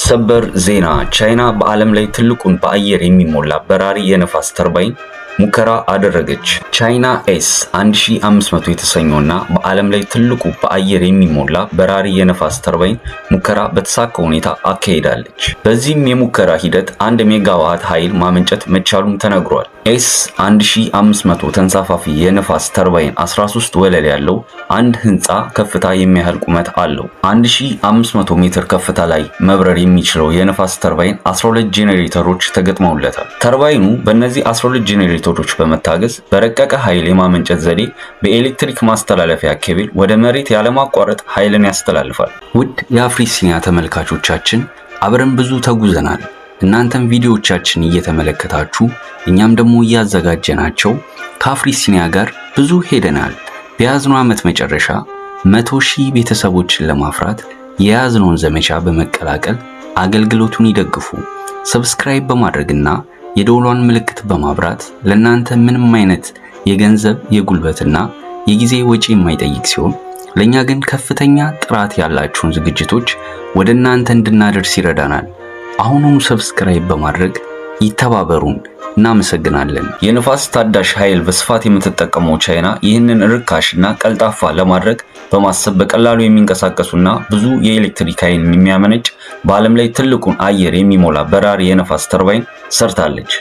ሰበር ዜና ቻይና በዓለም ላይ ትልቁን በአየር የሚሞላ በራሪ የነፋስ ተርባይን ሙከራ አደረገች። ቻይና ኤስ-1500 የተሰኘውና በዓለም ላይ ትልቁ በአየር የሚሞላ በራሪ የነፋስ ተርባይን ሙከራ በተሳካ ሁኔታ አካሂዳለች። በዚህም የሙከራ ሂደት 1 ሜጋዋት ኃይል ማመንጨት መቻሉም ተነግሯል። ኤስ-1500 ተንሳፋፊ የነፋስ ተርባይን 13 ወለል ያለው አንድ ህንፃ ከፍታ የሚያህል ቁመት አለው። 1500 ሜትር ከፍታ ላይ መብረር የሚችለው የነፋስ ተርባይን 12 ጄኔሬተሮች ተገጥመውለታል። ተርባይኑ በእነዚህ 12 ጄኔሬተሮች በመታገዝ በረቀቀ ኃይል የማመንጨት ዘዴ በኤሌክትሪክ ማስተላለፊያ ኬብል ወደ መሬት ያለማቋረጥ ኃይልን ያስተላልፋል። ውድ የአፍሪሲኒያ ተመልካቾቻችን አብረን ብዙ ተጉዘናል። እናንተም ቪዲዮዎቻችን እየተመለከታችሁ እኛም ደግሞ እያዘጋጀናቸው ከአፍሪሲኒያ ጋር ብዙ ሄደናል። በያዝነው ዓመት መጨረሻ 100,000 ቤተሰቦችን ለማፍራት የያዝነውን ዘመቻ በመቀላቀል አገልግሎቱን ይደግፉ። ሰብስክራይብ በማድረግና የደወሏን ምልክት በማብራት ለእናንተ ምንም አይነት የገንዘብ የጉልበትና የጊዜ ወጪ የማይጠይቅ ሲሆን ለኛ ግን ከፍተኛ ጥራት ያላቸውን ዝግጅቶች ወደ እናንተ እንድናደርስ ይረዳናል። አሁኑኑ ሰብስክራይብ በማድረግ ይተባበሩን። እናመሰግናለን። የነፋስ ታዳሽ ኃይል በስፋት የምትጠቀመው ቻይና ይህንን ርካሽና ቀልጣፋ ለማድረግ በማሰብ በቀላሉ የሚንቀሳቀሱና ብዙ የኤሌክትሪክ ኃይል የሚያመነጭ በዓለም ላይ ትልቁን አየር የሚሞላ በራሪ የነፋስ ተርባይን ሰርታለች።